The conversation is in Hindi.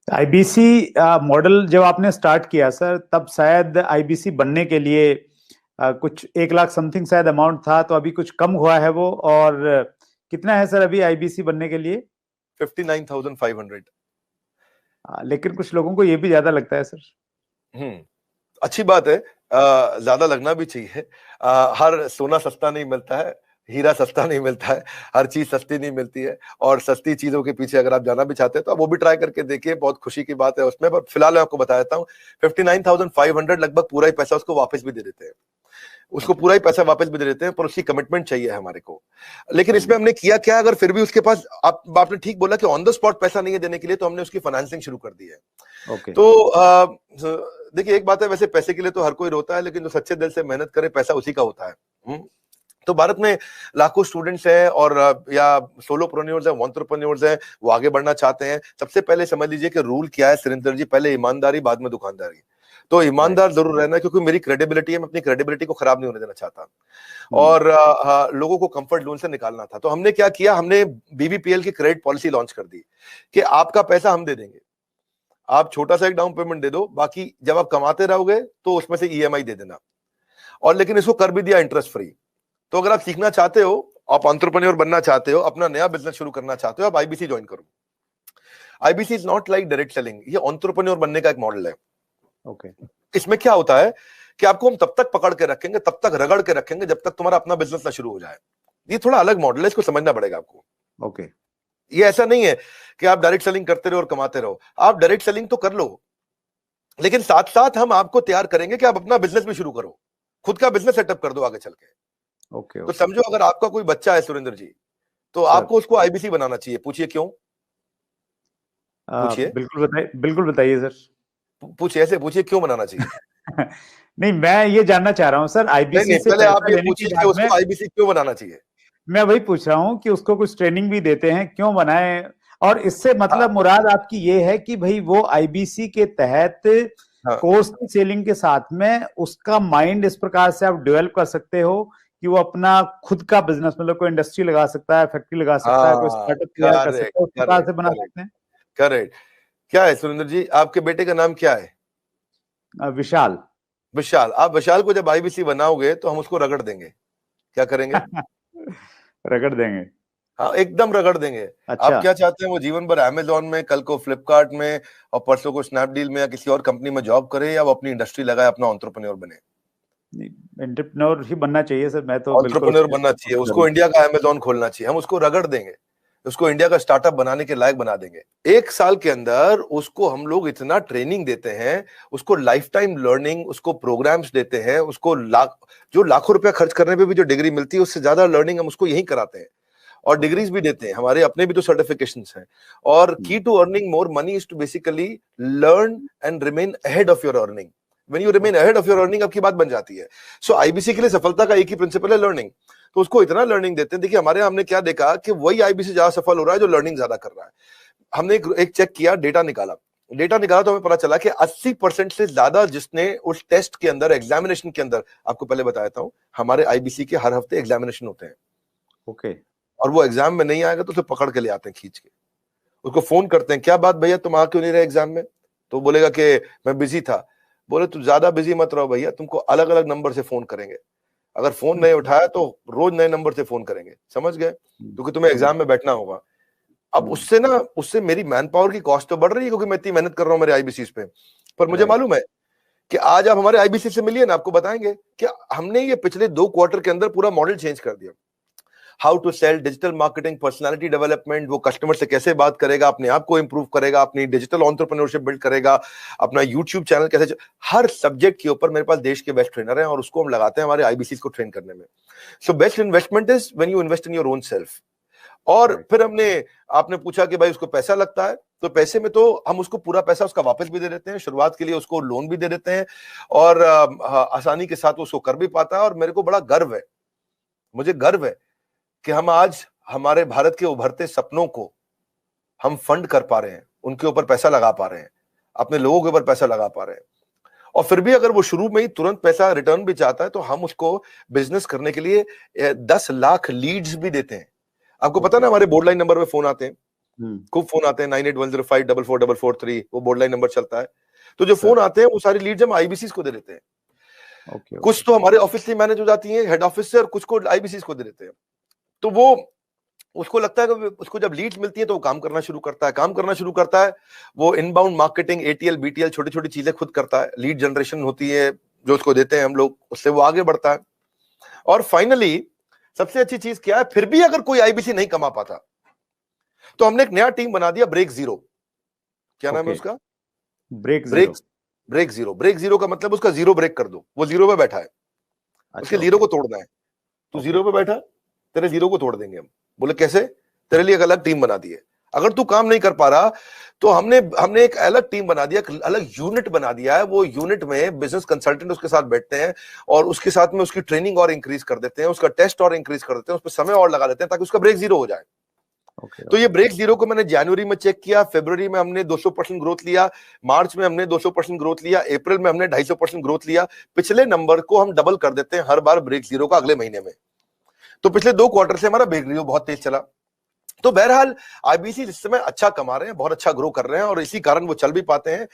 आईबीसी मॉडल जब आपने स्टार्ट किया सर, तब शायद आईबीसी बनने के लिए कुछ 1 लाख समथिंग शायद अमाउंट था, तो अभी कुछ कम हुआ है वो, और कितना है सर अभी आईबीसी बनने के लिए? 59,500। लेकिन कुछ लोगों को ये भी ज्यादा लगता है सर। अच्छी बात है, ज्यादा लगना भी चाहिए। हर सोना सस्ता नहीं मिलता है, हीरा सस्ता नहीं मिलता है, हर चीज सस्ती नहीं मिलती है। और सस्ती चीजों के पीछे अगर आप जाना भी चाहते हैं तो आप वो भी ट्राई करके देखिए, बहुत खुशी की बात है उसमें। पर फिलहाल मैं आपको बता देता हूँ, 59,500 लगभग पूरा ही पैसा उसको वापस भी दे देते हैं, उसको पूरा ही पैसा वापस भी दे देते हैं, पर उसकी कमिटमेंट चाहिए हमारे को। लेकिन इसमें हमने किया क्या, अगर फिर भी उसके पास, आपने ठीक बोला कि ऑन द स्पॉट पैसा नहीं है देने के लिए, तो हमने उसकी फाइनेंसिंग शुरू कर दी है। तो देखिए, एक बात है, वैसे पैसे के लिए तो हर कोई रोता है, लेकिन जो सच्चे दिल से मेहनत करे पैसा उसी का होता है। तो भारत में लाखों स्टूडेंट्स हैं, और या सोलोप्रेन्योर्स हैं, एंटरप्रेन्योर्स हैं, वो आगे बढ़ना चाहते हैं। सबसे पहले समझ लीजिए कि रूल क्या है सुरेंद्र जी, पहले ईमानदारी, बाद में दुकानदारी। तो ईमानदार जरूर रहना, क्योंकि मेरी क्रेडिबिलिटी है, मैं अपनी क्रेडिबिलिटी को खराब नहीं होने देना चाहता, और लोगों को कंफर्ट जोन से निकालना था। तो हमने क्या किया, हमने बीबीपीएल की क्रेडिट पॉलिसी लॉन्च कर दी कि आपका पैसा हम दे देंगे, आप छोटा सा एक डाउन पेमेंट दे दो, बाकी जब आप कमाते रहोगे तो उसमें से ईएमआई दे देना। और लेकिन इसको कर भी दिया इंटरेस्ट फ्री। तो अगर आप सीखना चाहते हो, आप एंटरप्रेन्योर बनना चाहते हो, अपना नया बिजनेस शुरू करना चाहते हो, आप आईबीसी ज्वाइन करो। IBC is not like direct selling, ये एंटरप्रेन्योर बनने का एक मॉडल है। इसमें क्या होता है कि आपको हम तब तक पकड़ के रखेंगे, तब तक रगड़ के रखेंगे, जब तक तुम्हारा अपना बिजनेस ना शुरू हो जाए। ये थोड़ा अलग मॉडल है, इसको समझना पड़ेगा आपको। ये ऐसा नहीं है कि आप डायरेक्ट सेलिंग करते रहो और कमाते रहो। आप डायरेक्ट सेलिंग तो कर लो, लेकिन साथ साथ हम आपको तैयार करेंगे कि आप अपना बिजनेस भी शुरू करो, खुद का बिजनेस सेटअप कर दो आगे चल के। तो समझो, अगर आपका कोई बच्चा है सुरेंद्र जी, तो आपको उसको आईबीसी बनाना चाहिए। पूछिए क्यों? पूछिए, बिल्कुल बताइए सर। पूछिए, ऐसे पूछिए क्यों बनाना चाहिए। नहीं, मैं ये जानना चाह रहा हूँ सर, आईबीसी से पहले आप ये लेने पूछिए के कि बाद में उसको आईबीसी क्यों बनाना चाहिए। मैं वही पूछ रहा हूँ कि उसको कुछ ट्रेनिंग भी देते हैं, क्यों बनाए? और इससे मतलब मुराद आपकी ये है कि भाई वो आईबीसी के तहत कोर्स की सेलिंग के साथ में उसका माइंड इस प्रकार से आप डेवलप कर सकते हो कि वो अपना खुद का बिजनेस, मतलब कोई इंडस्ट्री लगा सकता है, फैक्ट्री लगा सकता है, कोई स्टार्टअप तैयार कर सकता है, उस प्रकार से बना सकते हैं। करेक्ट। क्या है सुरेंद्र जी, आपके बेटे का नाम क्या है? विशाल। विशाल। आप विशाल को जब आईबीसी बनाओगे तो हम उसको रगड़ देंगे। क्या करेंगे? रगड़ देंगे। हाँ, एकदम रगड़ देंगे। अच्छा। आप क्या चाहते हैं, वो जीवन भर अमेजोन में, कल को फ्लिपकार्ट में, और परसों को स्नैपडील में या किसी और कंपनी में जॉब करे, या वो अपनी इंडस्ट्री लगाए, अपना एंटरप्रेन्योर बने? एंटरप्रेन्योर ही बनना चाहिए सर, मैं तो बिल्कुल एंटरप्रेन्योर बनना चाहिए, उसको इंडिया का अमेजोन खोलना चाहिए। हम उसको रगड़ देंगे, उसको इंडिया का स्टार्टअप बनाने के लायक बना देंगे। 1 साल के अंदर उसको हम लोग इतना ट्रेनिंग देते हैं, उसको लाइफ टाइम लर्निंग, उसको प्रोग्राम्स देते हैं, उसको जो लाखों रुपया खर्च करने पे भी जो डिग्री मिलती है, उससे ज्यादा लर्निंग हम उसको यही कराते हैं, और डिग्रीज भी देते हैं। हमारे अपने भी तो सर्टिफिकेशंस हैं। और key to earning more money is to basically learn and remain ahead of your earning. When you remain ahead of your earning, आपकी बात बन जाती है। सो आईबीसी के लिए सफलता का एक ही प्रिंसिपल है, लर्निंग। तो उसको इतना लर्निंग देते हैं। देखिए, हमारे यहाँ हमने क्या देखा कि वही आईबीसी ज्यादा सफल हो रहा है जो लर्निंग ज्यादा कर रहा है। हमने एक चेक किया, डेटा निकाला तो हमें पता चला कि 80% से ज्यादा जिसने उस टेस्ट के अंदर, एग्जामिनेशन के अंदर, आपको पहले बताया हूं, हमारे आईबीसी के हर हफ्ते एग्जामिनेशन होते हैं। और वो एग्जाम में नहीं आएगा तो उसे पकड़ के ले आते हैं खींच के, उसको फोन करते हैं, क्या बात भैया, तुम आ क्यों नहीं रहे एग्जाम में? तो बोलेगा कि मैं बिजी था। बोले तुम ज्यादा बिजी मत रहो भैया, तुमको अलग अलग नंबर से फोन करेंगे, अगर फोन नहीं उठाया तो रोज नए नंबर से फोन करेंगे, समझ गए? क्योंकि तुम्हें एग्जाम में बैठना होगा। अब उससे मेरी मैन पावर की कॉस्ट तो बढ़ रही है, क्योंकि मैं इतनी मेहनत कर रहा हूँ मेरे आईबीसी पे। पर मुझे मालूम है कि आज आप हमारे आईबीसी से मिलिए ना, आपको बताएंगे कि हमने ये पिछले 2 क्वार्टर के अंदर पूरा मॉडल चेंज कर दिया। How to sell, digital marketing, personality development, वो कस्टमर से कैसे बात करेगा, अपने आप को इंप्रूव करेगा, अपनी डिजिटल एंटरप्रेन्योरशिप बिल्ड करेगा, अपना यूट्यूब चैनल कैसे, हर सब्जेक्ट के ऊपर मेरे पास देश के बेस्ट ट्रेनर हैं, और उसको हम लगाते हैं हमारे आईबीसी को ट्रेन करने में। So best investment is when you invest in your own self. और फिर आपने पूछा कि भाई उसको पैसा लगता है, तो पैसे में तो हम उसको पूरा पैसा उसका वापस भी दे देते हैं, शुरुआत के लिए उसको लोन भी दे देते हैं, और आसानी के साथ उसको कर भी पाता है। और मेरे को बड़ा गर्व है, मुझे गर्व है कि हम आज हमारे भारत के उभरते सपनों को हम फंड कर पा रहे हैं, उनके ऊपर पैसा लगा पा रहे हैं, अपने लोगों के ऊपर पैसा लगा पा रहे हैं। और फिर भी अगर वो शुरू में ही तुरंत पैसा रिटर्न भी चाहता है, तो हम उसको बिजनेस करने के लिए 10 लाख लीड्स भी देते हैं। आपको पता ना, हमारे बोर्ड लाइन नंबर पे फोन आते हैं, खूब फोन आते हैं 9810544443, वो बोर्ड लाइन नंबर चलता है। तो जो फोन आते हैं वो सारी लीड्स हम आईबीसी को दे देते हैं। कुछ तो हमारे ऑफिस से मैनेज हो जाती है हेड ऑफिस से, और कुछ को आईबीसी को दे देते हैं। तो वो उसको लगता है कि उसको जब लीड्स मिलती है तो वो काम करना शुरू करता है। वो इनबाउंड मार्केटिंग, एटीएल बीटीएल छोटी छोटी चीजें खुद करता है। लीड जनरेशन होती है जो उसको देते हैं हम लोग, उससे वो आगे बढ़ता है। और फाइनली सबसे अच्छी चीज क्या है, फिर भी अगर कोई आईबीसी नहीं कमा पाता तो हमने एक नया टीम बना दिया, ब्रेक जीरो। क्या नाम है उसका? ब्रेक जीरो का मतलब उसका जीरो ब्रेक कर दो। वो जीरो पे बैठा है, उसके जीरो को तोड़ना है। तू जीरो पे बैठा, तेरे जीरो को तोड़ देंगे हम। बोले कैसे? तेरे लिए एक अलग टीम बना दी है। अगर तू काम नहीं कर पा रहा तो हमने एक अलग टीम बना दिया, अलग यूनिट बना दिया है। वो यूनिट में बिजनेस कंसल्टेंट उसके साथ बैठते हैं और उसके साथ में उसकी ट्रेनिंग और इंक्रीज कर देते हैं, उसका टेस्ट और इंक्रीज कर देते हैं, उस पर समय और लगा देते हैं ताकि उसका ब्रेक जीरो हो जाए। तो ये ब्रेक जीरो को मैंने जनवरी में चेक किया, फरवरी में हमने 200% ग्रोथ लिया, मार्च में हमने 200% ग्रोथ लिया, अप्रैल में हमने 250% ग्रोथ लिया। पिछले नंबर को हम डबल कर देते हैं हर बार ब्रेक जीरो का अगले महीने में। तो पिछले 2 क्वार्टर से हमारा ब्रेक जीरो बहुत तेज चला। तो बहरहाल आईबीसी इस समय अच्छा कमा रहे हैं, बहुत अच्छा ग्रो कर रहे हैं और इसी कारण वो चल भी पाते हैं।